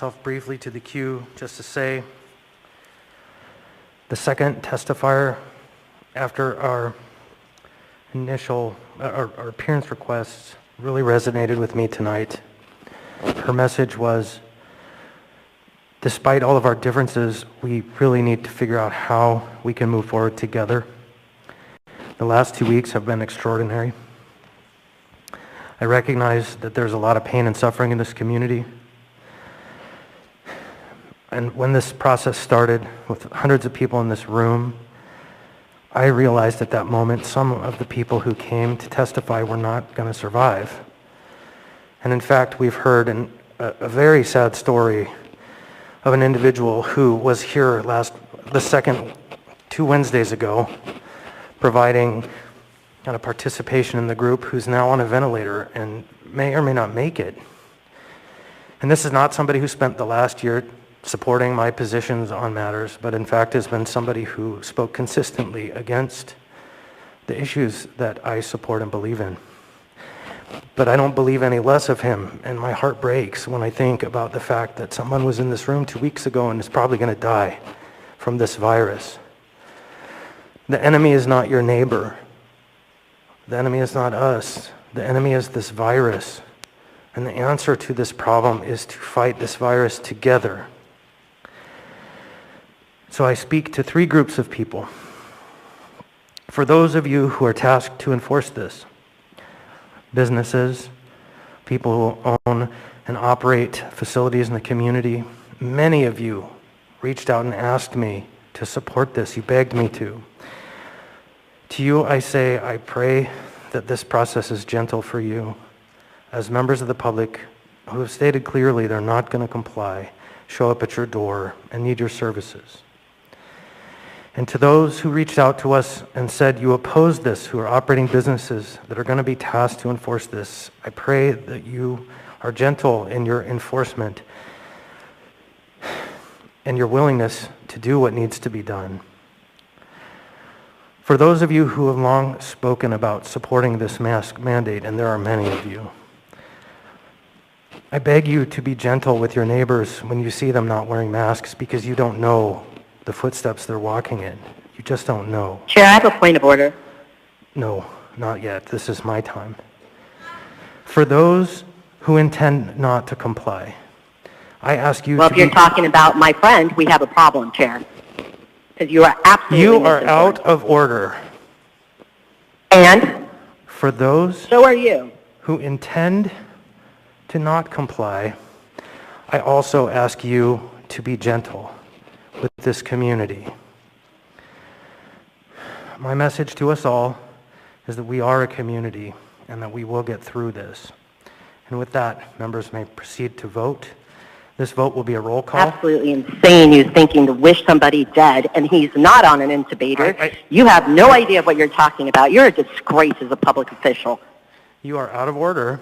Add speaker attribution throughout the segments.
Speaker 1: myself briefly to the queue just to say the second testifier after our appearance requests really resonated with me tonight. Her message was, despite all of our differences, we really need to figure out how we can move forward together. The last 2 weeks have been extraordinary. I recognize that there's a lot of pain and suffering in this community. And when this process started with hundreds of people in this room, I realized at that moment some of the people who came to testify were not going to survive. And in fact, we've heard a very sad story of an individual who was here the second 2 Wednesdays ago, providing kind of participation in the group, who's now on a ventilator and may or may not make it. And this is not somebody who spent the last year supporting my positions on matters, but in fact has been somebody who spoke consistently against the issues that I support and believe in. But I don't believe any less of him, and my heart breaks when I think about the fact that someone was in this room 2 weeks ago and is probably going to die from this virus. The enemy is not your neighbor. The enemy is not us. The enemy is this virus. And the answer to this problem is to fight this virus together. So I speak to 3 groups of people. For those of you who are tasked to enforce this, businesses, people who own and operate facilities in the community, many of you reached out and asked me to support this. You begged me to. To you, I say, I pray that this process is gentle for you. As members of the public who have stated clearly they're not going to comply, show up at your door and need your services. And to those who reached out to us and said you oppose this, who are operating businesses that are going to be tasked to enforce this, I pray that you are gentle in your enforcement and your willingness to do what needs to be done. For those of you who have long spoken about supporting this mask mandate, and there are many of you, I beg you to be gentle with your neighbors when you see them not wearing masks, because you don't know the footsteps they're walking in. You just don't know.
Speaker 2: Chair, I have a point of order.
Speaker 1: No, not yet. This is my time. For those who intend not to comply, I ask you
Speaker 2: Well, if you're talking about my friend, we have a problem, Chair. Because you are absolutely
Speaker 1: You are out of order.
Speaker 2: And?
Speaker 1: For those
Speaker 2: So are you.
Speaker 1: who intend to not comply, I also ask you to be gentle with this community. My message to us all is that we are a community and that we will get through this. And with that, members may proceed to vote. This vote will be a roll call.
Speaker 2: Absolutely insane you thinking to wish somebody dead, and he's not on an intubator. You have no idea what you're talking about. You're a disgrace as a public official.
Speaker 1: You are out of order,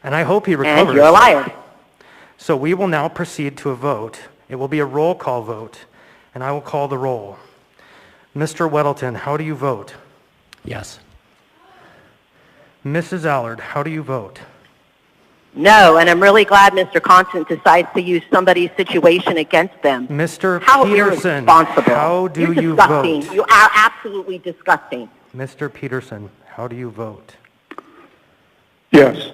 Speaker 1: and I hope he recovers.
Speaker 2: And you're a liar.
Speaker 1: So we will now proceed to a vote. It will be a roll call vote, and I will call the roll. Mr. Weddleton, how do you vote?
Speaker 3: Yes.
Speaker 1: Mrs. Allard, how do you vote?
Speaker 2: No, and I'm really glad Mr. Constant decides to use somebody's situation against them.
Speaker 1: Mr.
Speaker 2: How
Speaker 1: Peterson,
Speaker 2: irresponsible.
Speaker 1: how do
Speaker 2: You're
Speaker 1: you
Speaker 2: disgusting.
Speaker 1: vote?
Speaker 2: You are absolutely disgusting.
Speaker 1: Mr. Peterson, how do you vote?
Speaker 4: Yes.